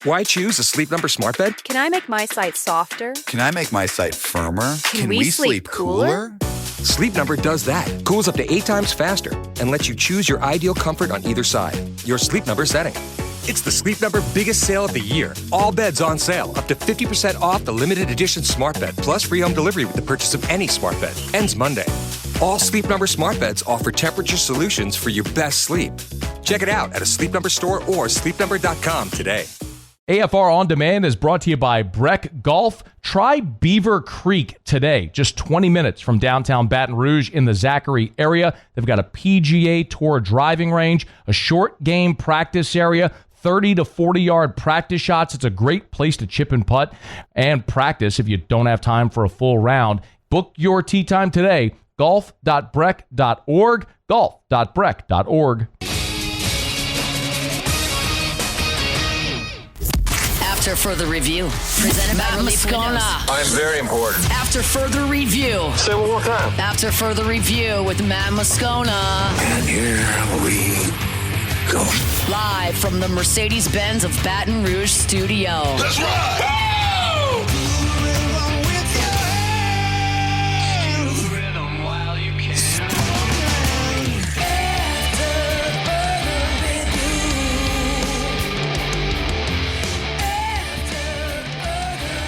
Why choose a Sleep Number smart bed? Can I make my site softer? Can I make my site firmer? Can we sleep cooler? Sleep Number does that. Cools up to 8 times faster and lets you choose your ideal comfort on either side. Your Sleep Number setting. It's the Sleep Number biggest sale of the year. All beds on sale. Up to 50% off the limited edition smart bed. Plus free home delivery with the purchase of any smart bed. Ends Monday. All Sleep Number smart beds offer temperature solutions for your best sleep. Check it out at a Sleep Number store or sleepnumber.com today. AFR On Demand is brought to you by Breck Golf. Try Beaver Creek today, just 20 minutes from downtown Baton Rouge in the Zachary area. They've got a PGA Tour driving range, a short game practice area, 30 to 40-yard practice shots. It's a great place to chip and putt and practice if you don't have time for a full round. Book your tee time today, golf.breck.org, golf.breck.org. After further review, presented by Matt Moscona. I'm very important. After further review. Say it one more time. After further review with Matt Moscona. And here we go. Live from the Mercedes-Benz of Baton Rouge studio. Let's ride!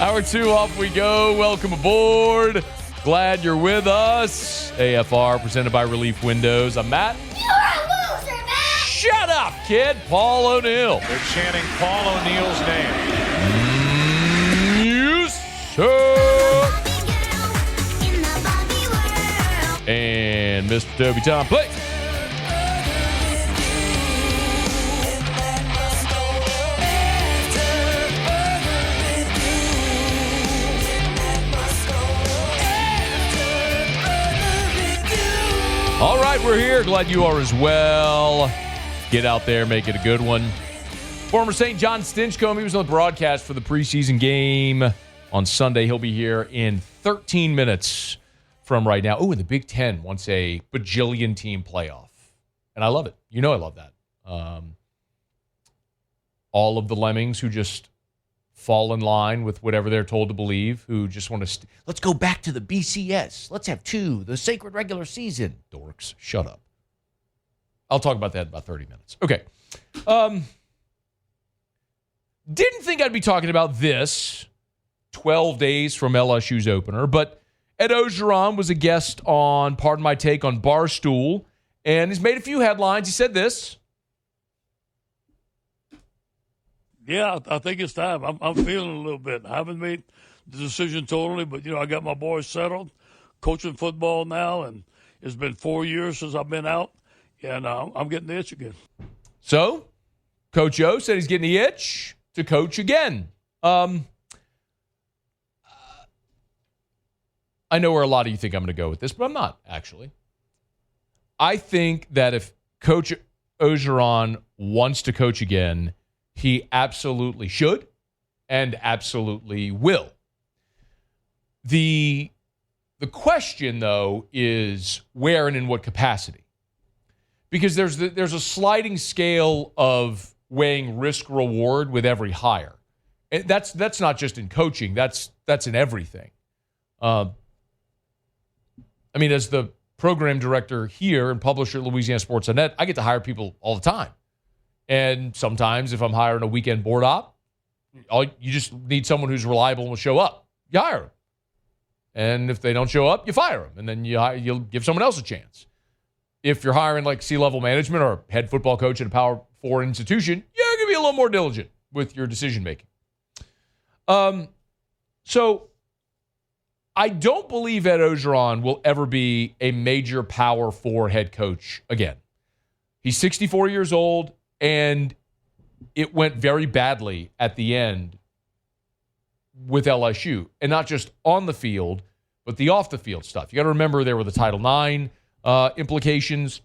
Hour 2, off we go. Welcome aboard. Glad you're with us. AFR presented by Relief Windows. I'm Matt. You're a loser, Matt! Shut up, kid. Paul O'Neill. They're chanting Paul O'Neill's name. You suck. And Mr. Toby Tom, play. All right, we're here. Glad you are as well. Get out there, make it a good one. Former St. Jon Stinchcomb, he was on the broadcast for the preseason game on Sunday. He'll be here in 13 minutes from right now. Oh, and the Big Ten wants a bajillion team playoff. And I love it. You know I love that. All of the lemmings who just fall in line with whatever they're told to believe, who just want to, let's go back to the BCS. Let's have 2, the sacred regular season. Dorks, shut up. I'll talk about that in about 30 minutes. Okay. Didn't think I'd be talking about this 12 days from LSU's opener, but Ed Orgeron was a guest on Pardon My Take on Barstool, and he's made a few headlines. He said this. Yeah, I think it's time. I'm feeling a little bit. I haven't made the decision totally, but, I got my boys settled, coaching football now, and it's been 4 years since I've been out, and I'm getting the itch again. So, Coach O said he's getting the itch to coach again. I know where a lot of you think I'm going to go with this, but I'm not, actually. I think that if Coach Orgeron wants to coach again, he absolutely should and absolutely will. The question, though, is where and in what capacity. Because there's a sliding scale of weighing risk-reward with every hire. And that's not just in coaching. That's in everything. As the program director here and publisher at Louisiana Sports.net, I get to hire people all the time. And sometimes if I'm hiring a weekend board op, you just need someone who's reliable and will show up. You hire them. And if they don't show up, you fire them. And then you'll give someone else a chance. If you're hiring like C-level management or head football coach at a Power 4 institution, you're going to be a little more diligent with your decision making. So I don't believe Ed Orgeron will ever be a major Power 4 head coach again. He's 64 years old. And it went very badly at the end with LSU. And not just on the field, but the off-the-field stuff. You got to remember there were the Title IX implications,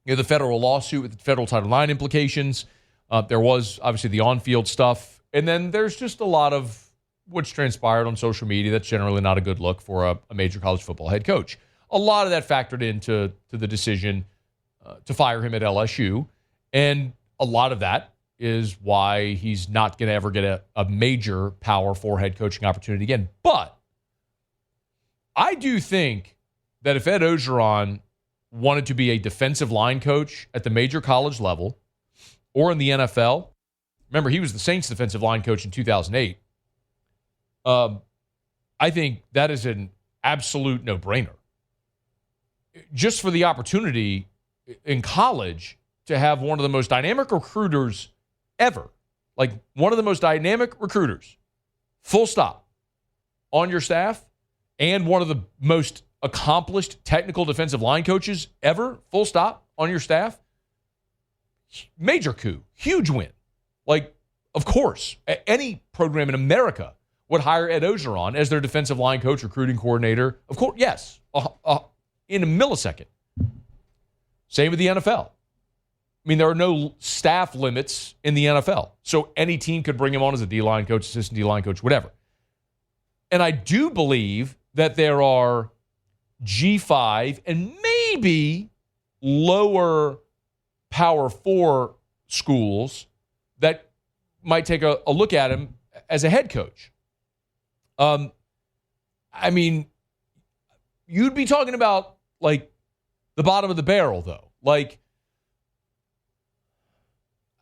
the federal lawsuit with the federal Title IX implications. There was, obviously, the on-field stuff. And then there's just a lot of what's transpired on social media that's generally not a good look for a major college football head coach. A lot of that factored into the decision to fire him at LSU. And a lot of that is why he's not going to ever get a major Power 4 head coaching opportunity again. But I do think that if Ed Orgeron wanted to be a defensive line coach at the major college level or in the NFL, remember he was the Saints defensive line coach in 2008, I think that is an absolute no-brainer. Just for the opportunity in college to have one of the most dynamic recruiters ever, like one of the most dynamic recruiters, full stop, on your staff, and one of the most accomplished technical defensive line coaches ever, full stop, on your staff, major coup, huge win. Like, of course, any program in America would hire Ed Orgeron as their defensive line coach, recruiting coordinator. Of course, yes, in a millisecond. Same with the NFL. I mean, there are no staff limits in the NFL. So any team could bring him on as a D-line coach, assistant D-line coach, whatever. And I do believe that there are G5 and maybe lower Power 4 schools that might take a look at him as a head coach. I mean, you'd be talking about, like, the bottom of the barrel, though. Like,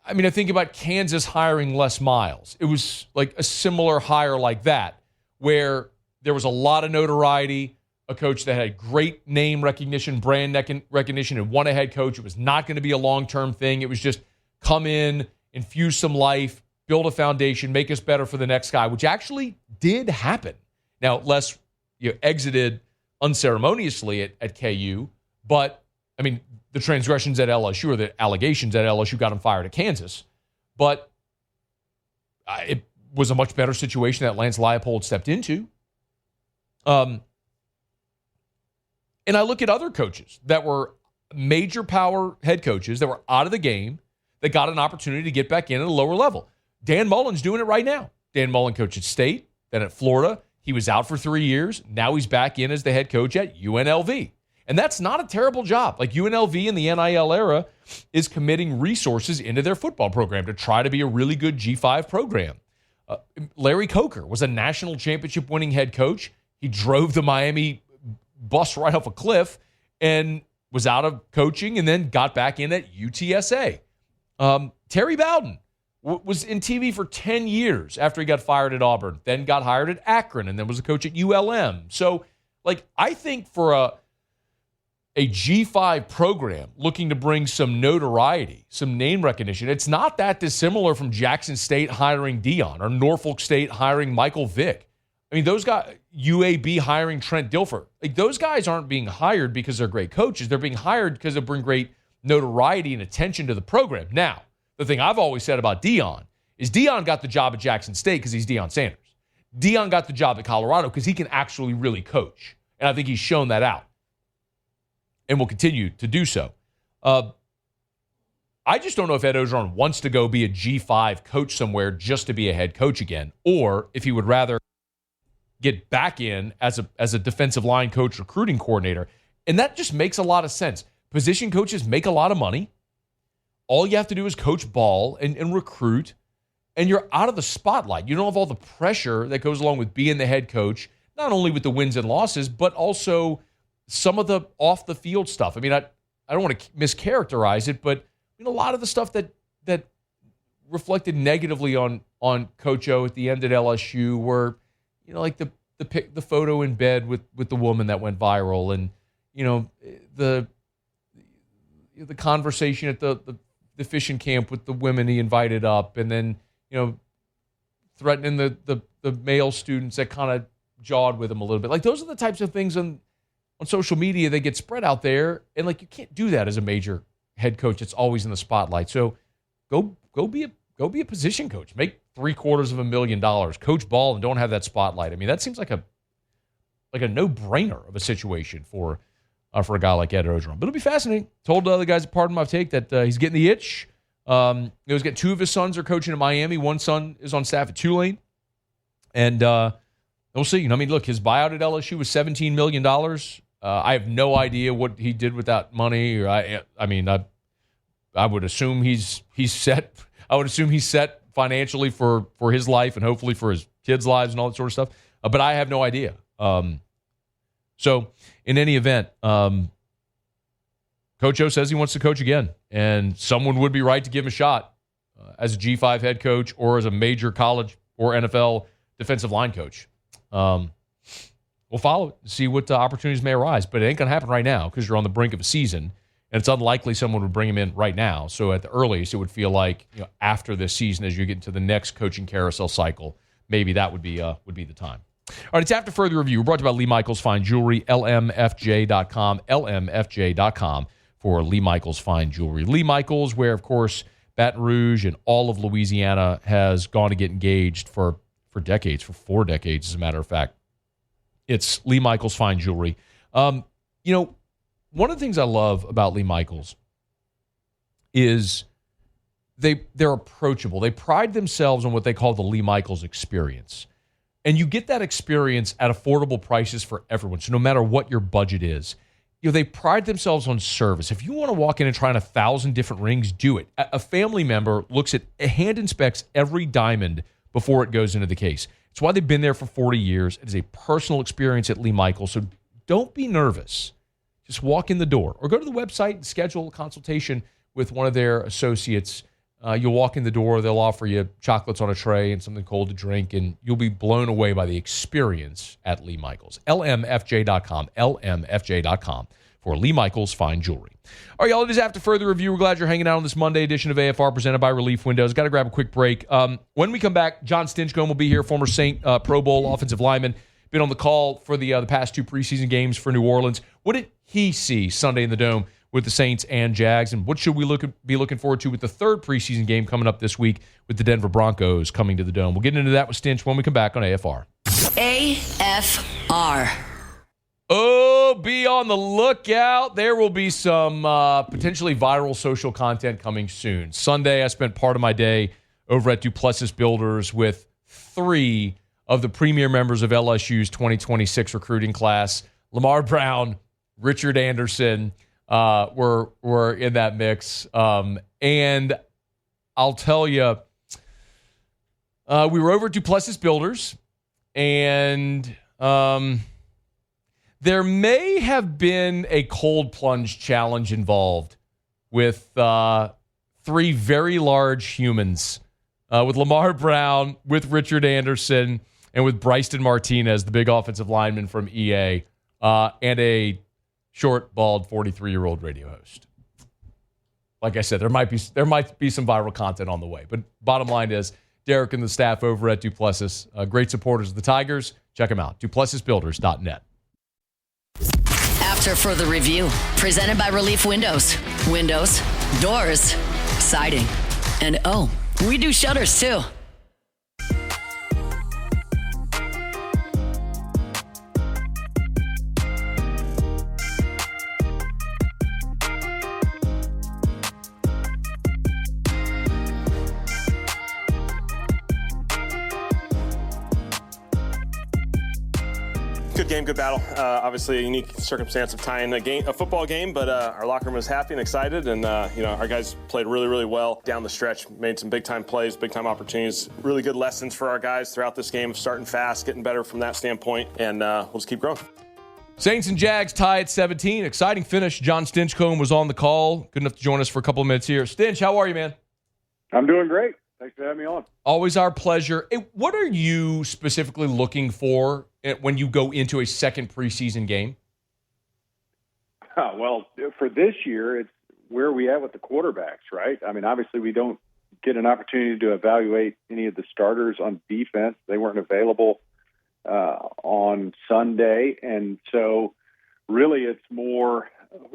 I mean, I think about Kansas hiring Les Miles. It was like a similar hire like that, where there was a lot of notoriety, a coach that had great name recognition, brand recognition, and won a head coach. It was not going to be a long-term thing. It was just come in, infuse some life, build a foundation, make us better for the next guy, which actually did happen. Now, Les exited unceremoniously at KU, but, I mean, the transgressions at LSU or the allegations at LSU got him fired at Kansas. But it was a much better situation that Lance Leipold stepped into. And I look at other coaches that were major power head coaches that were out of the game that got an opportunity to get back in at a lower level. Dan Mullen's doing it right now. Dan Mullen coached at State, then at Florida. He was out for 3 years. Now he's back in as the head coach at UNLV. And that's not a terrible job. Like, UNLV in the NIL era is committing resources into their football program to try to be a really good G5 program. Larry Coker was a national championship winning head coach. He drove the Miami bus right off a cliff and was out of coaching and then got back in at UTSA. Terry Bowden was in TV for 10 years after he got fired at Auburn, then got hired at Akron, and then was a coach at ULM. So, like, I think for a G5 program looking to bring some notoriety, some name recognition, it's not that dissimilar from Jackson State hiring Dion or Norfolk State hiring Michael Vick. I mean, those guys, UAB hiring Trent Dilfer, like, those guys aren't being hired because they're great coaches. They're being hired because they bring great notoriety and attention to the program. Now, the thing I've always said about Dion is Dion got the job at Jackson State because he's Deion Sanders. Dion got the job at Colorado because he can actually really coach. And I think he's shown that out and will continue to do so. I just don't know if Ed Orgeron wants to go be a G5 coach somewhere just to be a head coach again, or if he would rather get back in as a defensive line coach, recruiting coordinator. And that just makes a lot of sense. Position coaches make a lot of money. All you have to do is coach ball and recruit, and you're out of the spotlight. You don't have all the pressure that goes along with being the head coach, not only with the wins and losses, but also some of the off-the-field stuff. I mean, I don't want to mischaracterize it, but I mean, a lot of the stuff that reflected negatively on Coach O at the end at LSU were, you know, like the photo in bed with the woman that went viral, and, you know, the conversation at the fishing camp with the women he invited up, and then, you know, threatening the male students that kind of jawed with him a little bit. Like, those are the types of things on social media that get spread out there, and, like, you can't do that as a major head coach that's always in the spotlight. So go be a position coach. Make $750,000, coach ball, and don't have that spotlight. I mean, that seems like a no-brainer of a situation for a guy like Ed Orgeron. But it'll be fascinating. Told the other guys at Pardon My Take that he's getting the itch. He's got two of his sons are coaching in Miami. One son is on staff at Tulane. And we'll see. You know, I mean, look, his buyout at LSU was $17 million. I have no idea what he did with that money. I mean, I would assume he's set. I would assume he's set financially for his life and hopefully for his kids' lives and all that sort of stuff. But I have no idea. So in any event, Coach O says he wants to coach again, and someone would be right to give him a shot as a G5 head coach or as a major college or NFL defensive line coach. We'll follow it, see what opportunities may arise, but it ain't going to happen right now because you're on the brink of a season, and it's unlikely someone would bring him in right now. So at the earliest, it would feel like after this season, as you get into the next coaching carousel cycle, maybe that would be the time. All right, it's After Further Review. We're brought to you by Lee Michaels Fine Jewelry, lmfj.com, lmfj.com for Lee Michaels Fine Jewelry. Lee Michaels, where, of course, Baton Rouge and all of Louisiana has gone to get engaged for decades, for 4 decades, as a matter of fact. It's Lee Michaels Fine Jewelry. One of the things I love about Lee Michaels is they're approachable. They pride themselves on what they call the Lee Michaels experience. And you get that experience at affordable prices for everyone. So no matter what your budget is, they pride themselves on service. If you want to walk in and try on 1,000 different rings, do it. A family member looks at, hand inspects every diamond before it goes into the case. It's why they've been there for 40 years. It is a personal experience at Lee Michaels. So don't be nervous. Just walk in the door or go to the website and schedule a consultation with one of their associates. You'll walk in the door. They'll offer you chocolates on a tray and something cold to drink, and you'll be blown away by the experience at Lee Michaels. LMFJ.com, LMFJ.com for Lee Michaels Fine Jewelry. All right, y'all, it is After Further Review. We're glad you're hanging out on this Monday edition of AFR presented by Relief Windows. Got to grab a quick break. When we come back, Jon Stinchcomb will be here, former Saint Pro Bowl offensive lineman. Been on the call for the past 2 preseason games for New Orleans. What did he see Sunday in the Dome with the Saints and Jags? And what should we be looking forward to with the 3rd preseason game coming up this week with the Denver Broncos coming to the Dome? We'll get into that with Stinch when we come back on AFR. AFR. Oh, be on the lookout. There will be some potentially viral social content coming soon. Sunday, I spent part of my day over at Du-Plessis Builders with 3 of the premier members of LSU's 2026 recruiting class. Lamar Brown, Richard Anderson were in that mix. And I'll tell you, we were over at Du-Plessis Builders, and there may have been a cold plunge challenge involved with 3 very large humans, with Lamar Brown, with Richard Anderson, and with Bryson Martinez, the big offensive lineman from EA, and a short, bald, 43-year-old radio host. Like I said, there might be some viral content on the way. But bottom line is, Derek and the staff over at Du-Plessis, great supporters of the Tigers. Check them out, DuPlessisBuilders.net. After Further Review, presented by Relief Windows. Windows, doors, siding, and we do shutters too. Good game, good battle. Obviously, a unique circumstance of tying a football game, but our locker room was happy and excited, and our guys played really, really well down the stretch. Made some big-time plays, big-time opportunities. Really good lessons for our guys throughout this game, starting fast, getting better from that standpoint, and we'll just keep growing. Saints and Jags tie at 17. Exciting finish. Jon Stinchcomb was on the call. Good enough to join us for a couple of minutes here. Stinch, how are you, man? I'm doing great. Thanks for having me on. Always our pleasure. What are you specifically looking for when you go into a second preseason game? Well, for this year, it's where we at with the quarterbacks, right? I mean, obviously, we don't get an opportunity to evaluate any of the starters on defense. They weren't available on Sunday. And so really it's more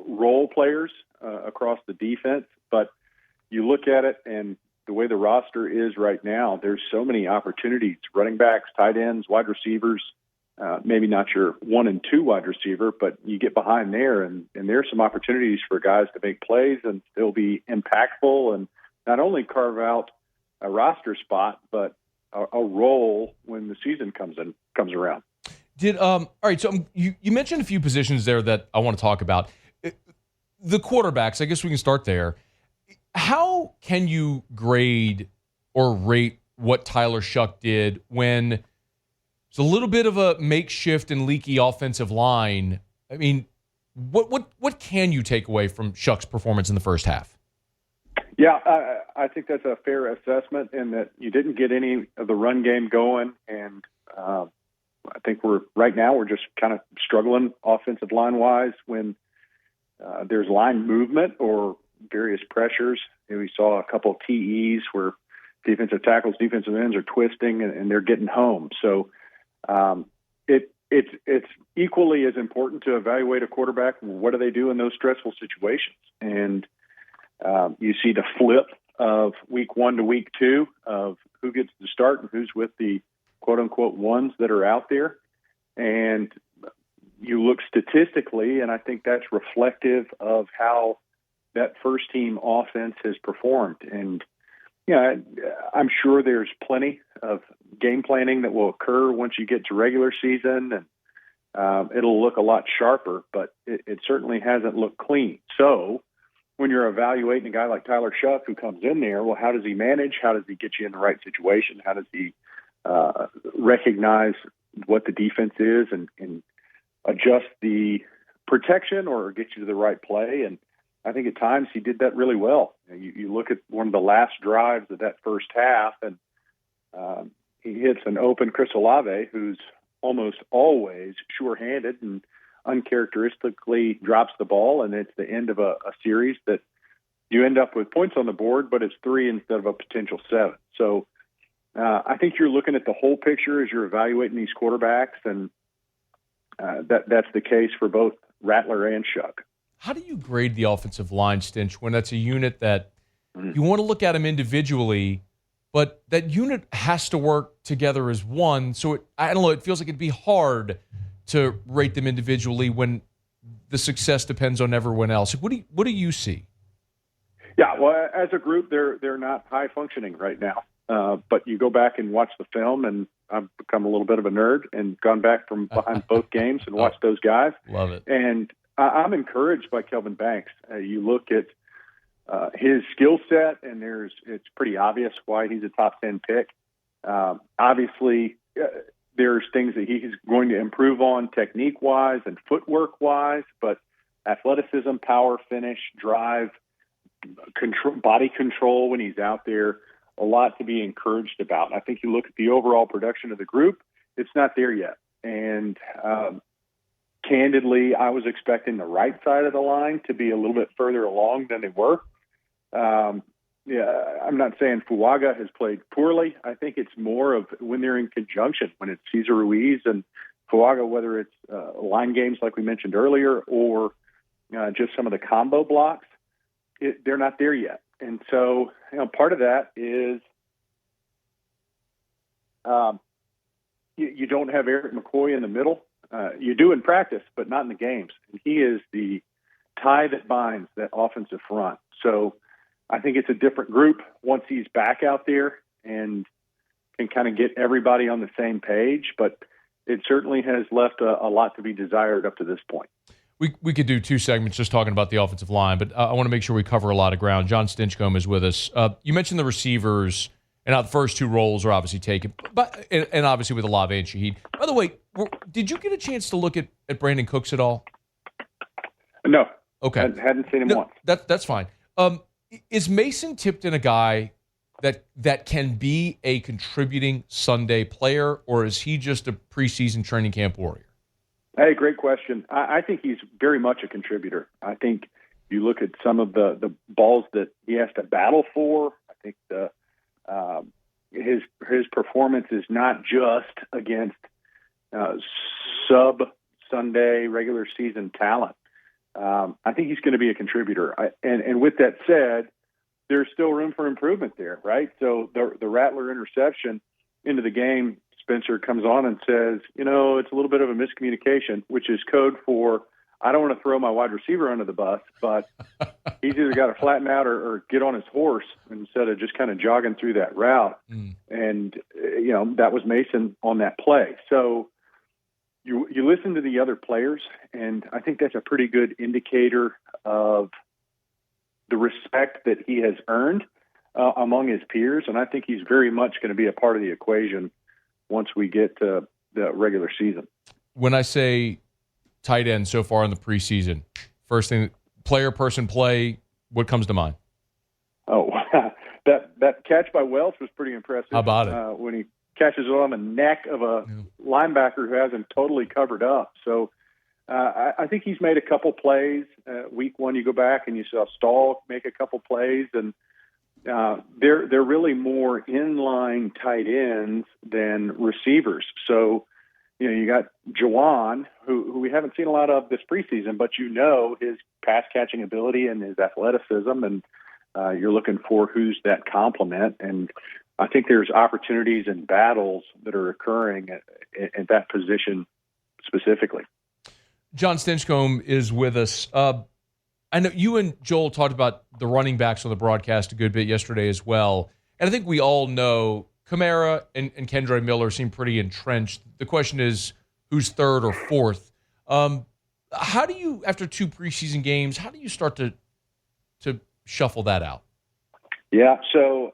role players across the defense. But you look at it, and the way the roster is right now, there's so many opportunities, running backs, tight ends, wide receivers, maybe not your 1 and 2 wide receiver, but you get behind there, and there's some opportunities for guys to make plays and still be impactful and not only carve out a roster spot, but a role when the season comes around. All right, so you mentioned a few positions there that I want to talk about. The quarterbacks, I guess we can start there. How can you grade or rate what Tyler Shuck did when it's a little bit of a makeshift and leaky offensive line? I mean, what can you take away from Shuck's performance in the first half? Yeah, I think that's a fair assessment in that you didn't get any of the run game going, and I think we're just kind of struggling offensive line-wise when there's line movement or various pressures. We saw a couple of TEs where defensive tackles, defensive ends are twisting and they're getting home. So it's equally as important to evaluate a quarterback. What do they do in those stressful situations? And you see the flip of week 1 to week 2 of who gets to start and who's with the quote-unquote ones that are out there. And you look statistically, and I think that's reflective of how that first-team offense has performed. And, I'm sure there's plenty of game planning that will occur once you get to regular season, and it'll look a lot sharper, but it certainly hasn't looked clean. So when you're evaluating a guy like Tyler Shuck who comes in there, well, how does he manage? How does he get you in the right situation? How does he recognize what the defense is and adjust the protection or get you to the right play? And I think at times he did that really well. You look at one of the last drives of that first half, and he hits an open Chris Olave, who's almost always sure-handed and uncharacteristically drops the ball, and it's the end of a series that you end up with points on the board, but it's 3 instead of a potential 7. So I think you're looking at the whole picture as you're evaluating these quarterbacks, and that's the case for both Rattler and Shuck. How do you grade the offensive line, Stinch, when that's a unit that you want to look at them individually, but that unit has to work together as one? So I don't know, it feels like it'd be hard to rate them individually when the success depends on everyone else. What do you see? Yeah, well, as a group, they're not high functioning right now. But you go back and watch the film, and I've become a little bit of a nerd and gone back from behind both games and watched those guys. Love it. And I'm encouraged by Kelvin Banks. You look at his skill set, and it's pretty obvious why he's a top 10 pick. Obviously, there's things that he's going to improve on technique-wise and footwork-wise, but athleticism, power, finish, drive, body control when he's out there, a lot to be encouraged about. I think you look at the overall production of the group, it's not there yet. And candidly, I was expecting the right side of the line to be a little bit further along than they were. I'm not saying Fuaga has played poorly. I think it's more of when they're in conjunction, when it's Cesar Ruiz and Fuaga, whether it's line games like we mentioned earlier or just some of the combo blocks, they're not there yet. And so, part of that is you don't have Eric McCoy in the middle. You do in practice, but not in the games. And he is the tie that binds that offensive front. So I think it's a different group once he's back out there and can kind of get everybody on the same page. But it certainly has left a lot to be desired up to this point. We could do 2 segments just talking about the offensive line, but I want to make sure we cover a lot of ground. Jon Stinchcomb is with us. You mentioned the receivers, and the first 2 roles are obviously taken, but and obviously with Olave and Shaheed. By the way, did you get a chance to look at Brandon Cooks at all? No. Okay. I hadn't seen him once. That's fine. Is Mason Tipton a guy that can be a contributing Sunday player, or is he just a preseason training camp warrior? Hey, great question. I think he's very much a contributor. I think you look at some of the balls that he has to battle for. I think his performance is not just against sub-Sunday regular season talent. I think he's going to be a contributor. And with that said, there's still room for improvement there, right? So the Rattler interception into the game, Spencer comes on and says, it's a little bit of a miscommunication, which is code for I don't want to throw my wide receiver under the bus, but he's either got to flatten out or get on his horse instead of just kind of jogging through that route. And, that was Mason on that play. So you listen to the other players, and I think that's a pretty good indicator of the respect that he has earned among his peers, and I think he's very much going to be a part of the equation once we get to the regular season. When I say tight end so far in the preseason, first thing, player, person, play, what comes to mind? Oh, that catch by Welch was pretty impressive. How about it? When he catches it on the neck of a linebacker who hasn't totally covered up. So I think he's made a couple plays. Week one, you go back and you saw Stahl make a couple plays, and they're really more inline tight ends than receivers. So, you got Juwan, who we haven't seen a lot of this preseason, but his pass catching ability and his athleticism, and you're looking for who's that complement. And I think there's opportunities and battles that are occurring at that position specifically. Jon Stinchcomb is with us. I know you and Joel talked about the running backs on the broadcast a good bit yesterday as well. And I think we all know Kamara and Kendre Miller seem pretty entrenched. The question is, who's third or fourth? How do you, after 2 preseason games, how do you start to shuffle that out? Yeah, so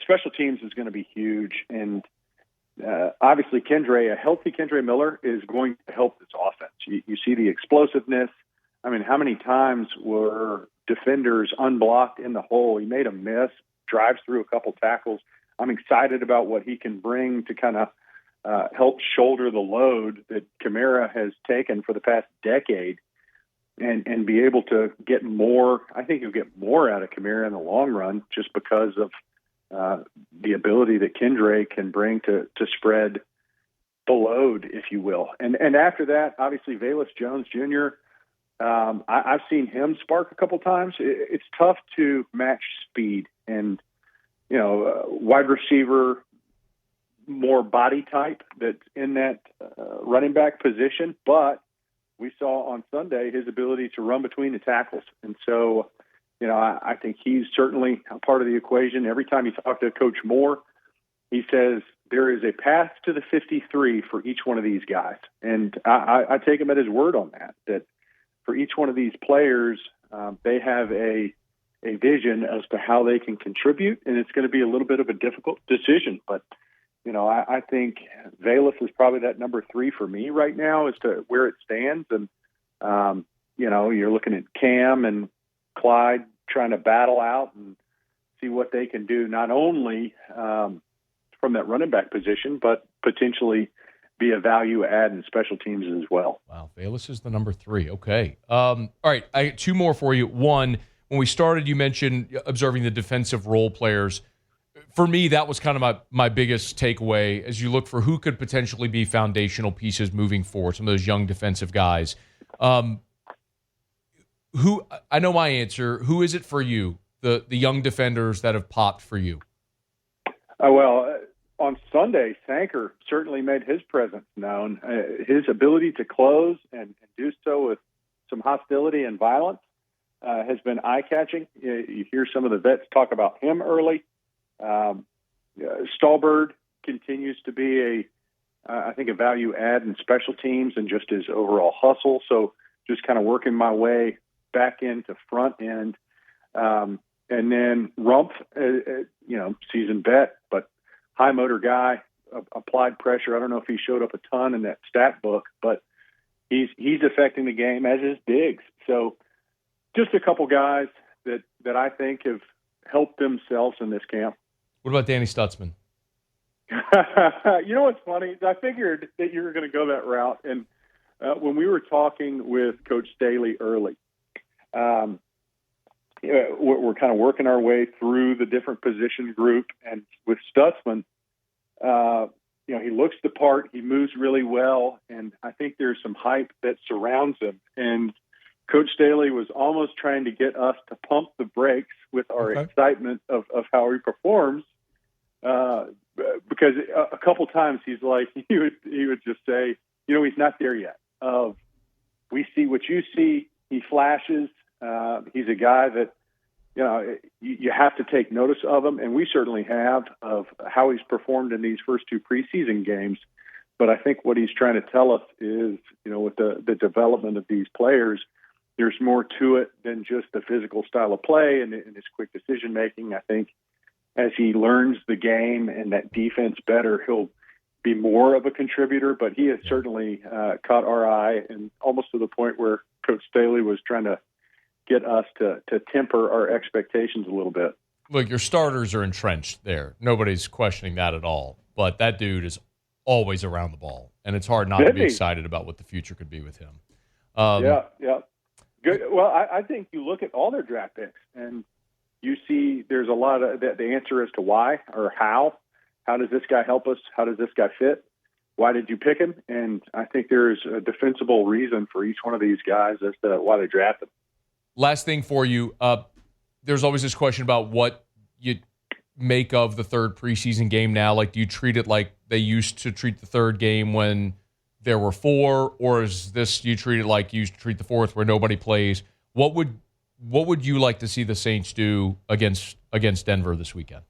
special teams is going to be huge. And obviously, a healthy Kendre Miller is going to help this offense. You see the explosiveness. I mean, how many times were defenders unblocked in the hole? He made a miss, drives through a couple tackles. I'm excited about what he can bring to kind of help shoulder the load that Kamara has taken for the past decade and be able to get more. I think you'll get more out of Kamara in the long run just because of the ability that Kendre can bring to spread the load, if you will. And after that, obviously, Velus Jones Jr., I've seen him spark a couple times. It's tough to match speed and, wide receiver, more body type that's in that running back position. But we saw on Sunday his ability to run between the tackles. And so, I think he's certainly a part of the equation. Every time you talk to Coach Moore, he says there is a path to the 53 for each one of these guys. And I take him at his word on that for each one of these players, they have a vision as to how they can contribute, and it's going to be a little bit of a difficult decision. But, I think Velus is probably that number 3 for me right now as to where it stands. And, you're looking at Cam and Clyde trying to battle out and see what they can do, not only from that running back position, but potentially be a value add in special teams as well. Wow, Velus is the number 3. Okay. All right, I got 2 more for you. One, when we started, you mentioned observing the defensive role players. For me, that was kind of my biggest takeaway as you look for who could potentially be foundational pieces moving forward, some of those young defensive guys. Who I know my answer. Who is it for you, the young defenders that have popped for you? On Sunday, Sanker certainly made his presence known. His ability to close and do so with some hostility and violence has been eye-catching. You hear some of the vets talk about him early. Stallbird continues to be I think a value add in special teams and just his overall hustle. So just kind of working my way back into front end. And then Rumpf, seasoned vet, but high motor guy, applied pressure. I don't know if he showed up a ton in that stat book, but he's affecting the game, as is Diggs. So just a couple guys that I think have helped themselves in this camp. What about Danny Stutzman? You know what's funny? I figured that you were going to go that route. And when we were talking with Coach Staley early, we're kind of working our way through the different position group. And with Stutzman, he looks the part. He moves really well. And I think there's some hype that surrounds him. And Coach Staley was almost trying to get us to pump the brakes with our excitement of how he performs. Because a couple times he's like, he would just say, he's not there yet. We see what you see. He flashes. He's a guy that, you have to take notice of him, and we certainly have, of how he's performed in these first 2 preseason games. But I think what he's trying to tell us is, with the development of these players, there's more to it than just the physical style of play and his quick decision making. I think as he learns the game and that defense better, he'll be more of a contributor. But he has certainly caught our eye, and almost to the point where Coach Staley was trying to get us to temper our expectations a little bit. Look, your starters are entrenched there. Nobody's questioning that at all. But that dude is always around the ball, and it's hard not to be excited about what the future could be with him. Yeah. Good. Well, I think you look at all their draft picks, and you see there's a lot of the answer as to why or how. How does this guy help us? How does this guy fit? Why did you pick him? And I think there's a defensible reason for each one of these guys as to why they drafted. Last thing for you, there's always this question about what you make of the third preseason game now. Like, do you treat it like they used to treat the third game when there were four, or is this you treat it like you used to treat the fourth where nobody plays? What would you like to see the Saints do against Denver this weekend?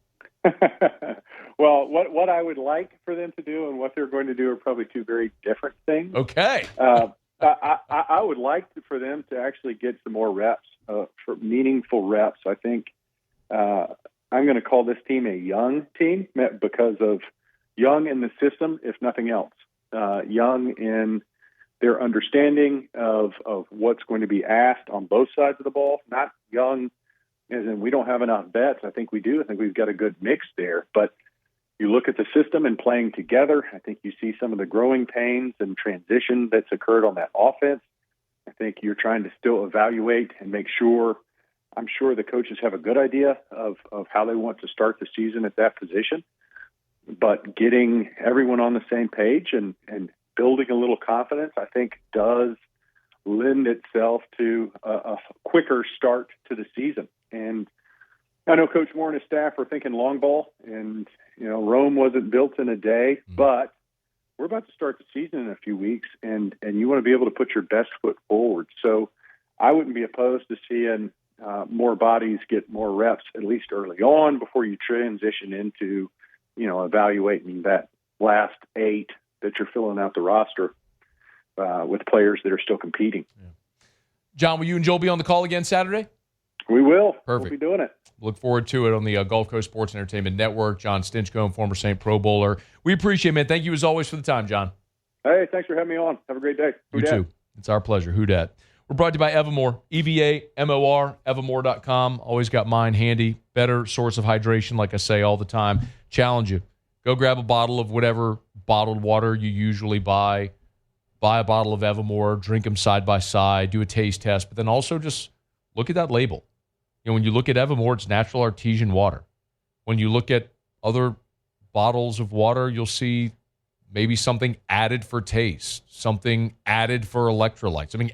Well, what I would like for them to do and what they're going to do are probably two very different things. Okay. I would like for them to actually get some more reps, for meaningful reps. I think I'm going to call this team a young team because of young in the system, if nothing else. Young in their understanding of what's going to be asked on both sides of the ball. Not young as in we don't have enough vets. I think we do. I think we've got a good mix there. But you look at the system and playing together, I think you see some of the growing pains and transition that's occurred on that offense. I think you're trying to still evaluate and make sure. I'm sure the coaches have a good idea of how they want to start the season at that position. But getting everyone on the same page and building a little confidence, I think, does lend itself to a quicker start to the season. And I know Coach Moore and his staff are thinking long ball, and Rome wasn't built in a day, but we're about to start the season in a few weeks, and you want to be able to put your best foot forward. So I wouldn't be opposed to seeing more bodies get more reps, at least early on, before you transition into evaluating that last 8 that you're filling out the roster with players that are still competing. Yeah. John, will you and Joel be on the call again Saturday? We will. Perfect. We'll be doing it. Look forward to it on the Gulf Coast Sports and Entertainment Network. Jon Stinchcomb, former Saint Pro Bowler. We appreciate it, man. Thank you as always for the time, John. Hey, thanks for having me on. Have a great day. You too. It's our pleasure. Who dat? We're brought to you by Evamore. EVAMOR, Evamore.com. Always got mine handy. Better source of hydration, like I say all the time. Challenge you. Go grab a bottle of whatever bottled water you usually buy. Buy a bottle of Evamore. Drink them side by side. Do a taste test. But then also just look at that label. When you look at Evamore, it's natural artesian water. When you look at other bottles of water, you'll see maybe something added for taste, something added for electrolytes. I mean,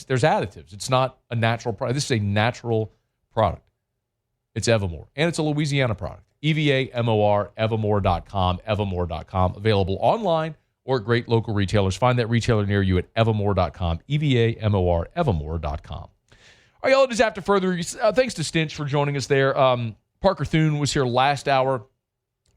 there's additives. It's not a natural product. This is a natural product. It's Evamore, and it's a Louisiana product. EVAMOR, Evamore.com, Evamore.com. Available online or at great local retailers. Find that retailer near you at Evamore.com, EVAMOR, Evamore.com. All right, y'all, it is after further. Thanks to Stinch for joining us there. Parker Thune was here last hour,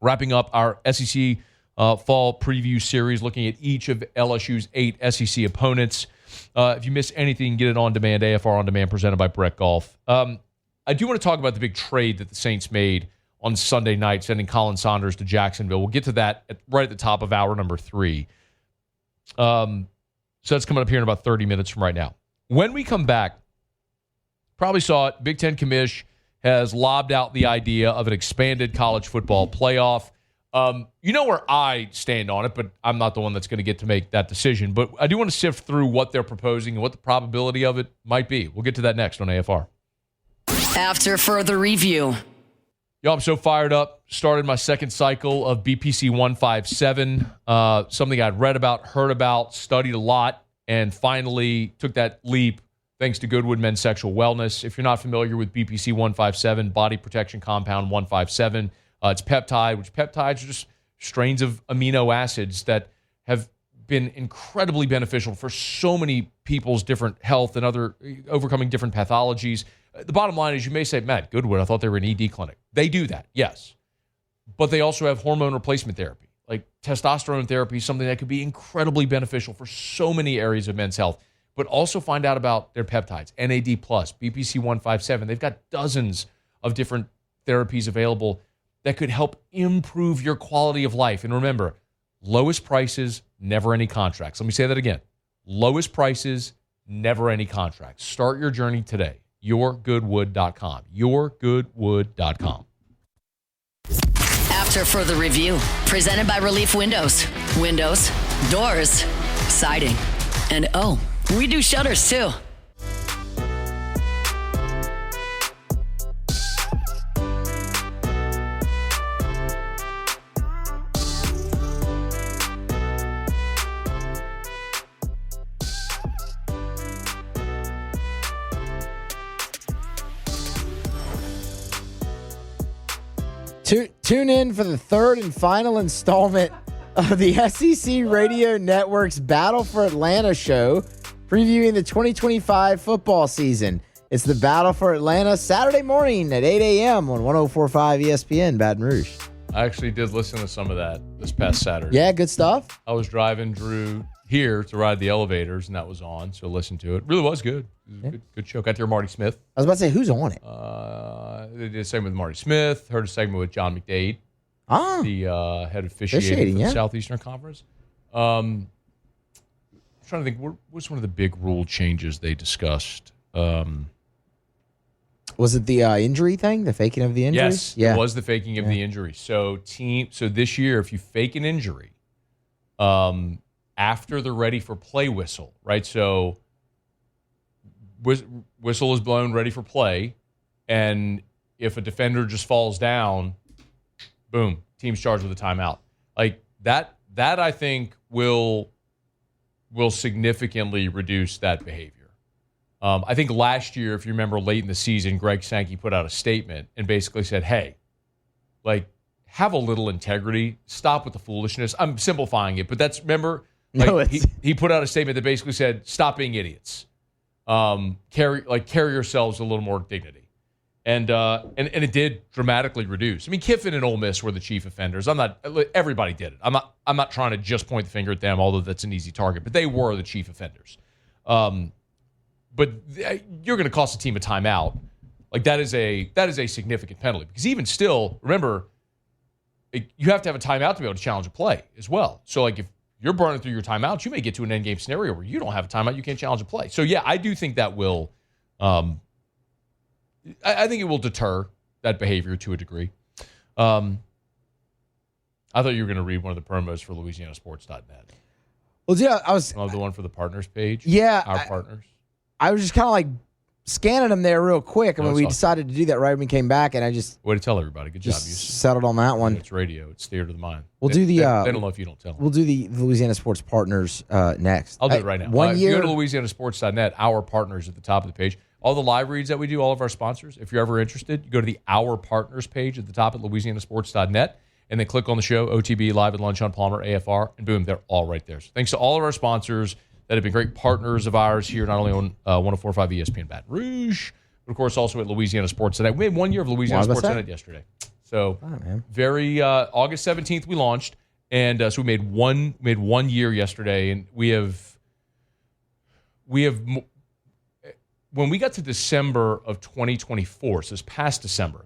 wrapping up our SEC fall preview series, looking at each of LSU's 8 SEC opponents. If you miss anything, get it on demand, AFR On Demand, presented by Brett Golf. I do want to talk about the big trade that the Saints made on Sunday night, sending Colin Saunders to Jacksonville. We'll get to that right at the top of hour number 3. So that's coming up here in about 30 minutes from right now. When we come back, probably saw it, Big Ten Commish has lobbed out the idea of an expanded college football playoff. You know where I stand on it, but I'm not the one that's going to get to make that decision. But I do want to sift through what they're proposing and what the probability of it might be. We'll get to that next on AFR. After further review. Yo, I'm so fired up. Started my second cycle of BPC 157, something I'd read about, heard about, studied a lot, and finally took that leap thanks to Goodwood Men's Sexual Wellness. If you're not familiar with BPC 157, Body Protection Compound 157, it's peptide, which peptides are just strains of amino acids that have been incredibly beneficial for so many people's different health and other overcoming different pathologies. The bottom line is you may say, Matt, Goodwood, I thought they were an ED clinic. They do that, yes. But they also have hormone replacement therapy. Like testosterone therapy, something that could be incredibly beneficial for so many areas of men's health. but also find out about their peptides, NAD+, BPC 157. They've got dozens of different therapies available that could help improve your quality of life. And remember, lowest prices, never any contracts. Let me say that again. Lowest prices, never any contracts. Start your journey today. YourGoodWood.com. YourGoodWood.com. After further review, presented by Relief Windows. Windows, doors, siding. And oh, we do shutters too. Tune in for the third and final installment of the SEC Radio Network's Battle for Atlanta show, previewing the 2025 football season. It's the Battle for Atlanta, Saturday morning at 8 a.m. on 104.5 ESPN, Baton Rouge. I actually did listen to some of that this past Saturday. Yeah, good stuff. I was driving Drew here to ride the elevators, and that was on, so listen to it. Really was good. It was a good show. Got to hear Marty Smith. I was about to say, who's on it? They did a segment with Marty Smith. Heard a segment with John McDade, the head of officiating for the Southeastern Conference. I'm trying to think, what's one of the big rule changes they discussed? Was it the injury thing, the faking of the injury? Yes, it was the faking of the injury. So this year, if you fake an injury, after the ready for play whistle, right? So whistle is blown, ready for play, and if a defender just falls down, boom, team's charged with a timeout. Like that I think will significantly reduce that behavior. I think last year, if you remember, late in the season, Greg Sankey put out a statement and basically said, hey, like, have a little integrity. Stop with the foolishness. I'm simplifying it, but that's, remember, he put out a statement that basically said, stop being idiots. Carry yourselves a little more dignity. And it did dramatically reduce. I mean, Kiffin and Ole Miss were the chief offenders. Everybody did it. I'm not trying to just point the finger at them, although that's an easy target, but they were the chief offenders. But you're going to cost a team a timeout. Like that is a significant penalty, because even still, remember, you have to have a timeout to be able to challenge a play as well. So like if you're burning through your timeouts, you may get to an end game scenario where you don't have a timeout, you can't challenge a play. So yeah, I do think that will, I think it will deter that behavior to a degree. I thought you were going to read one of the promos for LouisianaSports.net. Well, yeah, I was the one for the partners page. Yeah, our partners. I was just kind of like scanning them there real quick. I mean, we decided to do that right when we came back, and I just way to tell everybody. Good job. You settled on that one. It's radio. It's theater of the mind. We'll do the. They don't know if you don't tell them. We'll do the Louisiana Sports Partners next. I'll do it right now. 1 year. You go to LouisianaSports.net. Our partners at the top of the page. All the live reads that we do, all of our sponsors. If you're ever interested, you go to the Our Partners page at the top at LouisianaSports.net, and then click on the show, OTB, Live at Lunch on Palmer, AFR, and boom, they're all right there. So thanks to all of our sponsors that have been great partners of ours here, not only on 104.5 ESPN Baton Rouge, but of course also at Louisiana Sports Tonight. We had 1 year of Louisiana Sports Tonight yesterday. So very August 17th we launched, and so we made one year yesterday, and we have when we got to December of 2024, so this past December,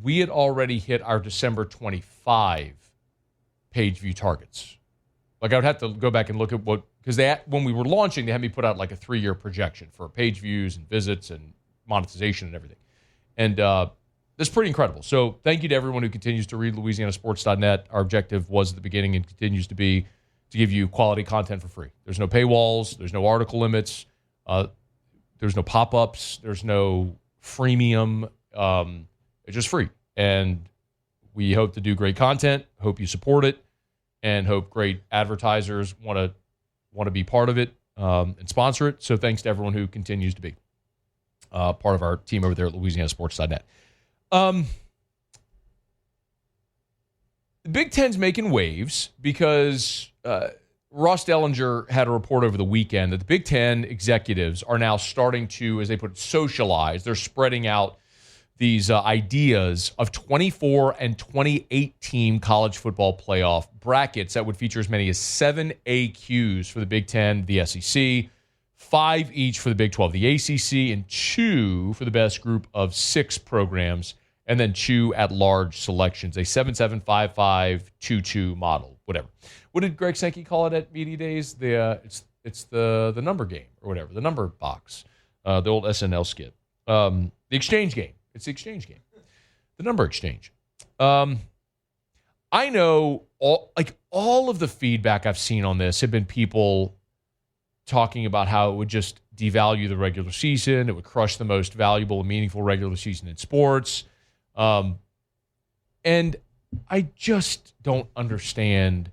we had already hit our December 25 page view targets. Like I would have to go back and look at because when we were launching, they had me put out like a 3-year projection for page views and visits and monetization and everything. And that's pretty incredible. So thank you to everyone who continues to read LouisianaSports.net. Our objective was at the beginning and continues to be to give you quality content for free. There's no paywalls. There's no article limits. There's no pop-ups. There's no freemium. It's just free. And we hope to do great content. Hope you support it. And hope great advertisers want to be part of it and sponsor it. So thanks to everyone who continues to be part of our team over there at LouisianaSports.net. The Big Ten's making waves because Ross Dellinger had a report over the weekend that the Big Ten executives are now starting to, as they put it, socialize. They're spreading out these ideas of 24 and 28 team college football playoff brackets that would feature as many as 7 AQs for the Big Ten, the SEC, 5 each for the Big 12, the ACC, and 2 for the best group of 6 programs, and then 2 at-large selections, a 7-7-5-5-2-2 model, whatever. What did Greg Sankey call it at Media Days? It's the number game or whatever, the number box, the old SNL skit. The exchange game. It's the exchange game. The number exchange. I know all of the feedback I've seen on this have been people talking about how it would just devalue the regular season. It would crush the most valuable and meaningful regular season in sports. And I just don't understand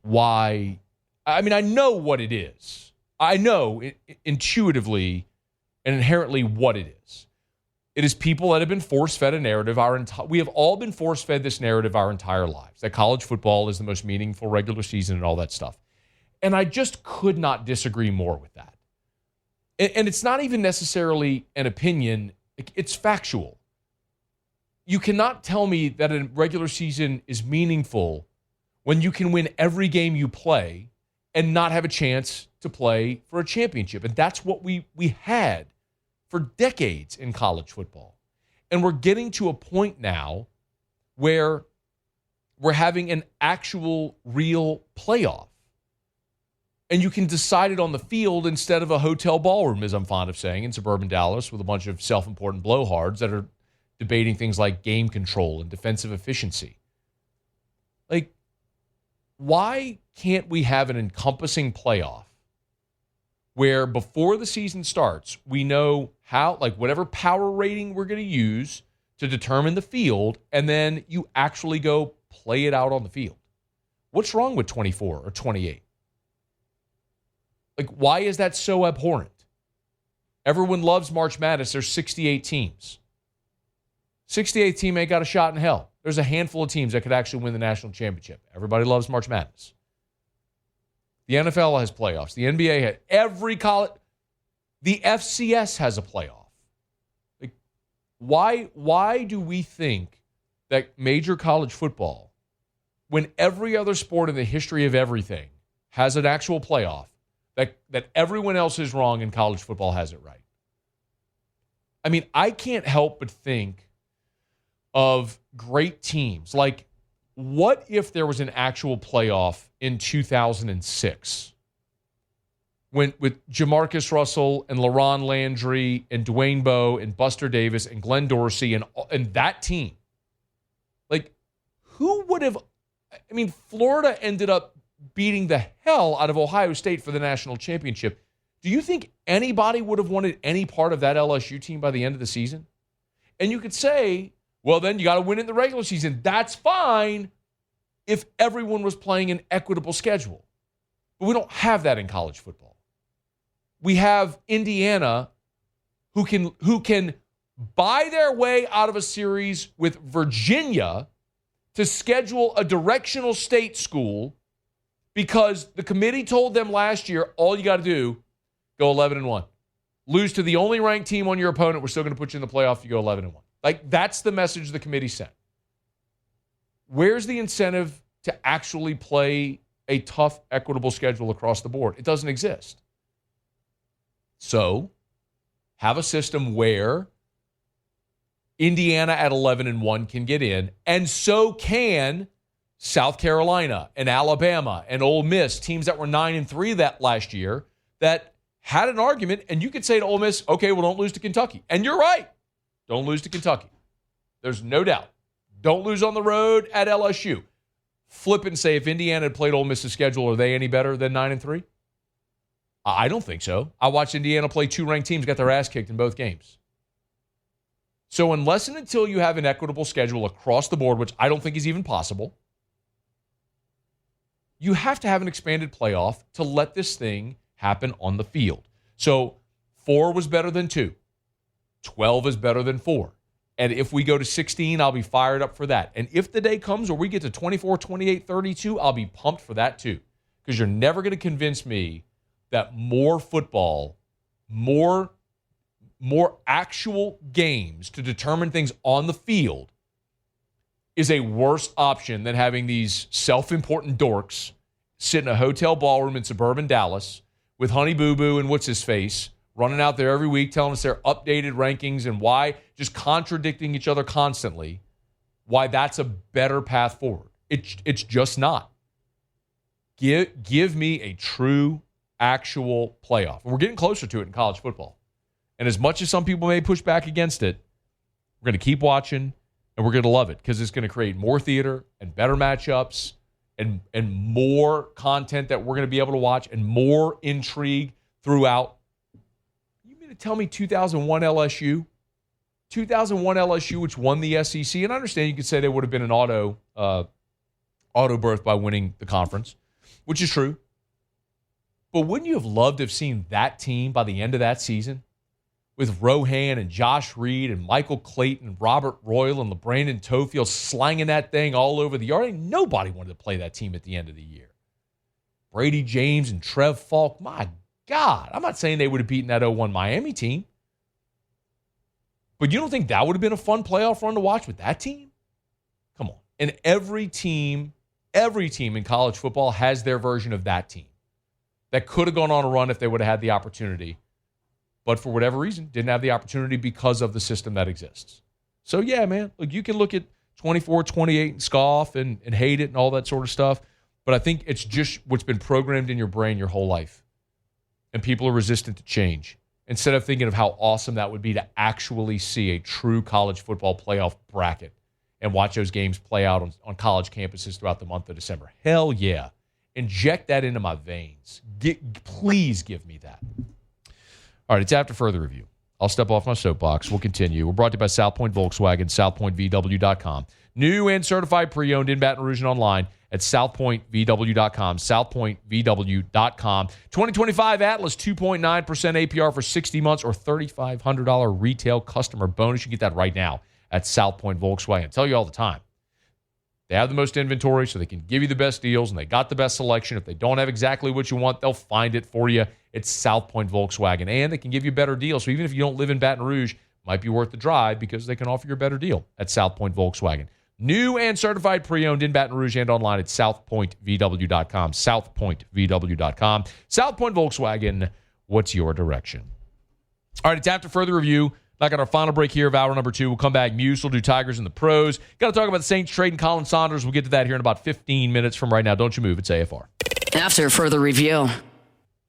why. I mean, I know what it is. I know intuitively and inherently what it is. It is people that have been force-fed a narrative. We have all been force-fed this narrative our entire lives, that college football is the most meaningful regular season and all that stuff. And I just could not disagree more with that. And it's not even necessarily an opinion. It's factual. You cannot tell me that a regular season is meaningful when you can win every game you play and not have a chance to play for a championship. And that's what we had for decades in college football. And we're getting to a point now where we're having an actual real playoff. And you can decide it on the field instead of a hotel ballroom, as I'm fond of saying, in suburban Dallas with a bunch of self-important blowhards that are debating things like game control and defensive efficiency. Like, why can't we have an encompassing playoff where before the season starts, we know how, like whatever power rating we're going to use to determine the field, and then you actually go play it out on the field? What's wrong with 24 or 28? Like, why is that so abhorrent? Everyone loves March Madness. There's 68 teams. 68th team ain't got a shot in hell. There's a handful of teams that could actually win the national championship. Everybody loves March Madness. The NFL has playoffs. The NBA had every college. The FCS has a playoff. Like, why do we think that major college football, when every other sport in the history of everything has an actual playoff, that everyone else is wrong and college football has it right? I mean, I can't help but think of great teams. Like, what if there was an actual playoff in 2006 with Jamarcus Russell and LaRon Landry and Dwayne Bowe and Buster Davis and Glenn Dorsey and that team? Like, who would have? I mean, Florida ended up beating the hell out of Ohio State for the national championship. Do you think anybody would have wanted any part of that LSU team by the end of the season? And you could say, well, then you got to win in the regular season. That's fine if everyone was playing an equitable schedule. But we don't have that in college football. We have Indiana who can buy their way out of a series with Virginia to schedule a directional state school because the committee told them last year, all you got to do, go 11-1. Lose to the only ranked team on your opponent, we're still going to put you in the playoff if you go 11-1. Like, that's the message the committee sent. Where's the incentive to actually play a tough, equitable schedule across the board? It doesn't exist. So, have a system where Indiana at 11-1 can get in, and so can South Carolina and Alabama and Ole Miss, teams that were 9-3 that last year, that had an argument, and you could say to Ole Miss, okay, well, don't lose to Kentucky. And you're right. Don't lose to Kentucky. There's no doubt. Don't lose on the road at LSU. Flip and say, if Indiana had played Ole Miss's schedule, are they any better than 9-3? I don't think so. I watched Indiana play 2 ranked teams, got their ass kicked in both games. So unless and until you have an equitable schedule across the board, which I don't think is even possible, you have to have an expanded playoff to let this thing happen on the field. So 4 was better than 2. 12 is better than 4. And if we go to 16, I'll be fired up for that. And if the day comes where we get to 24, 28, 32, I'll be pumped for that too. Because you're never going to convince me that more football, more more actual games to determine things on the field is a worse option than having these self-important dorks sit in a hotel ballroom in suburban Dallas with Honey Boo Boo and what's-his-face running out there every week telling us their updated rankings and why, just contradicting each other constantly, why that's a better path forward. It's just not. Give me a true, actual playoff. And we're getting closer to it in college football. And as much as some people may push back against it, we're going to keep watching, and we're going to love it because it's going to create more theater and better matchups and more content that we're going to be able to watch and more intrigue throughout. You mean to tell me 2001 LSU? 2001 LSU, which won the SEC, and I understand you could say they would have been an auto berth by winning the conference, which is true. But wouldn't you have loved to have seen that team by the end of that season with Rohan and Josh Reed and Michael Clayton, Robert Royal and LeBrandon Tofield slanging that thing all over the yard? Ain't nobody wanted to play that team at the end of the year. Brady James and Trev Falk, my God. I'm not saying they would have beaten that 0-1 Miami team. But you don't think that would have been a fun playoff run to watch with that team? Come on. And every team in college football has their version of that team that could have gone on a run if they would have had the opportunity. But for whatever reason, didn't have the opportunity because of the system that exists. So, yeah, man, look, you can look at 24-28 and scoff and hate it and all that sort of stuff. But I think it's just what's been programmed in your brain your whole life. And people are resistant to change. Instead of thinking of how awesome that would be to actually see a true college football playoff bracket and watch those games play out on college campuses throughout the month of December. Hell yeah. Inject that into my veins. Please give me that. All right, it's after further review. I'll step off my soapbox. We'll continue. We're brought to you by South Point Volkswagen, southpointvw.com. New and certified pre-owned in Baton Rouge and online at southpointvw.com, southpointvw.com. 2025 Atlas, 2.9% APR for 60 months or $3,500 retail customer bonus. You can get that right now at South Point Volkswagen. I tell you all the time, they have the most inventory, so they can give you the best deals, and they got the best selection. If they don't have exactly what you want, they'll find it for you. It's South Point Volkswagen, and they can give you better deals. So even if you don't live in Baton Rouge, it might be worth the drive because they can offer you a better deal at South Point Volkswagen. New and certified pre-owned in Baton Rouge and online at southpointvw.com, southpointvw.com. South Point Volkswagen, what's your direction? All right, it's after further review. Back on our final break here of hour number 2. We'll come back. Muse will do Tigers and the Pros. Got to talk about the Saints trading Colin Saunders. We'll get to that here in about 15 minutes from right now. Don't you move. It's AFR. After further review.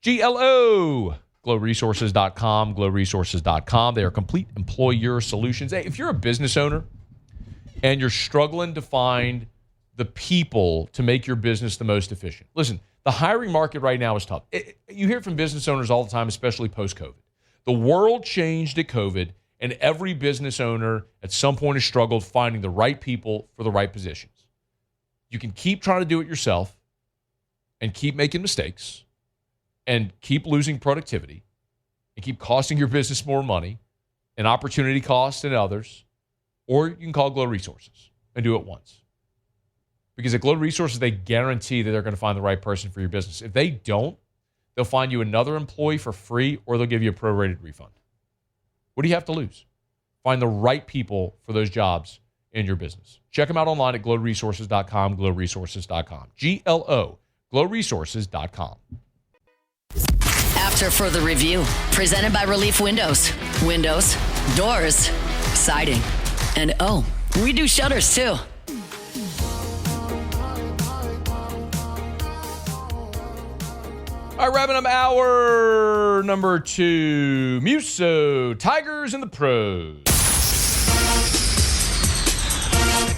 GLO. GlowResources.com. GlowResources.com. They are complete employer solutions. Hey, if you're a business owner and you're struggling to find the people to make your business the most efficient, listen, the hiring market right now is tough. You hear it from business owners all the time, especially post-COVID. The world changed at COVID, and every business owner at some point has struggled finding the right people for the right positions. You can keep trying to do it yourself and keep making mistakes and keep losing productivity and keep costing your business more money and opportunity costs and others, or you can call Glow Resources and do it once. Because at Glow Resources, they guarantee that they're going to find the right person for your business. If they don't, they'll find you another employee for free, or they'll give you a prorated refund. What do you have to lose? Find the right people for those jobs in your business. Check them out online at glowresources.com, glowresources.com. GLO, glowresources.com. After further review, presented by Relief Windows. Windows, doors, siding, and we do shutters too. All right, wrapping up hour number 2. Muso, Tigers and the Pros.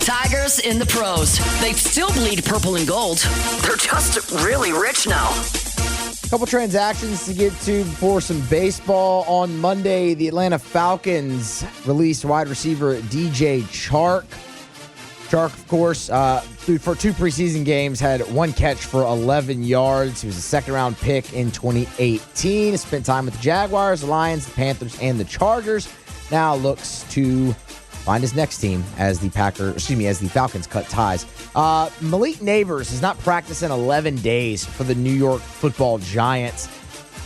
Tigers in the Pros. They still bleed purple and gold. They're just really rich now. Couple transactions to get to before some baseball. On Monday, the Atlanta Falcons released wide receiver DJ Chark. Chark, of course, for 2 preseason games, had 1 catch for 11 yards. He was a second-round pick in 2018. Spent time with the Jaguars, the Lions, the Panthers, and the Chargers. Now looks to find his next team as the Falcons cut ties. Malik Neighbors has not practiced in 11 days for the New York Football Giants.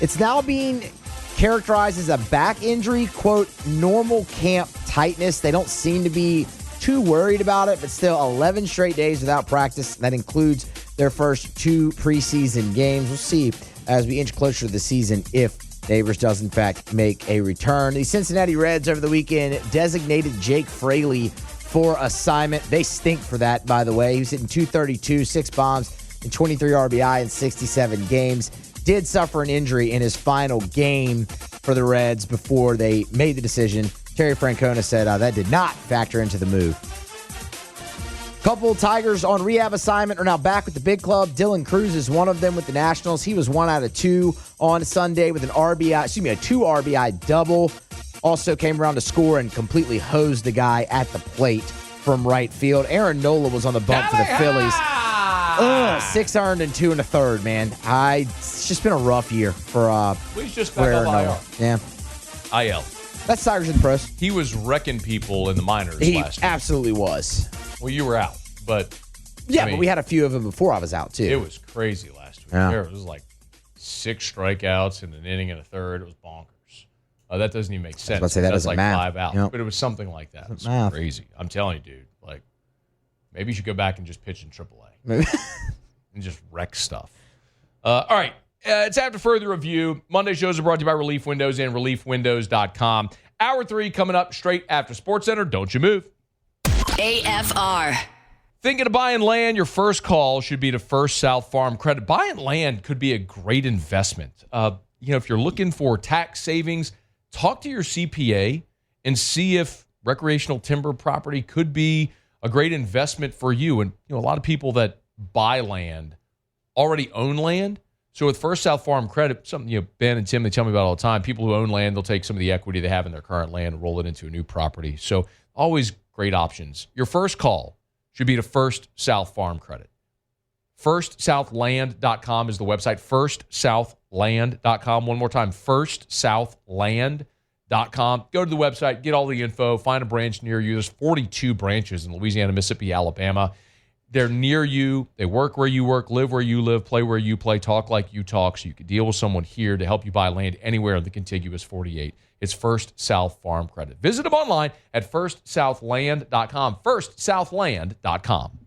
It's now being characterizes a back injury, quote, normal camp tightness. They don't seem to be too worried about it, but still 11 straight days without practice. That includes their first 2 preseason games. We'll see as we inch closer to the season if Neighbors does, in fact, make a return. The Cincinnati Reds over the weekend designated Jake Fraley for assignment. They stink for that, by the way. He was hitting .232, 6 bombs, and 23 RBI in 67 games. Did suffer an injury in his final game for the Reds before they made the decision. Terry Francona said that did not factor into the move. Couple Tigers on rehab assignment are now back with the big club. Dylan Cruz is one of them with the Nationals. He was 1 out of 2 on Sunday with a 2 RBI double. Also came around to score and completely hosed the guy at the plate from right field. Aaron Nola was on the bump for the Phillies. 6 earned and 2 1/3, man. It's just been a rough year for Please just back up IL. Yeah. IL. That's Tigers in the pros. He was wrecking people in the minors He last year. absolutely was. Well, you were out, but but we had a few of them before I was out too. It was crazy last week. Yeah. It was like 6 strikeouts in an inning and a third. It was bonkers. That doesn't even make sense. I was about to say, that That's doesn't like math. 5 outs, Yep. but it was something like that. It's math. crazy. I'm telling you, dude. Like, maybe you should go back and just pitch in AAA and just wreck stuff. All right. It's after further review. Monday shows are brought to you by Relief Windows and ReliefWindows.com. Hour 3 coming up straight after SportsCenter. Don't you move. AFR. Thinking of buying land, your first call should be to First South Farm Credit. Buying land could be a great investment. If you're looking for tax savings, talk to your CPA and see if recreational timber property could be a great investment for you. And a lot of people that buy land already own land. So with First South Farm Credit, something Ben and Tim, they tell me about all the time. People who own land, they'll take some of the equity they have in their current land and roll it into a new property. So always great options. Your first call should be to First South Farm Credit. FirstSouthLand.com is the website. FirstSouthLand.com. One more time, FirstSouthLand.com. Go to the website, get all the info, find a branch near you. There's 42 branches in Louisiana, Mississippi, Alabama. They're near you. They work where you work, live where you live, play where you play, talk like you talk, so you can deal with someone here to help you buy land anywhere in the contiguous 48. It's First South Farm Credit. Visit them online at FirstSouthLand.com. FirstSouthLand.com.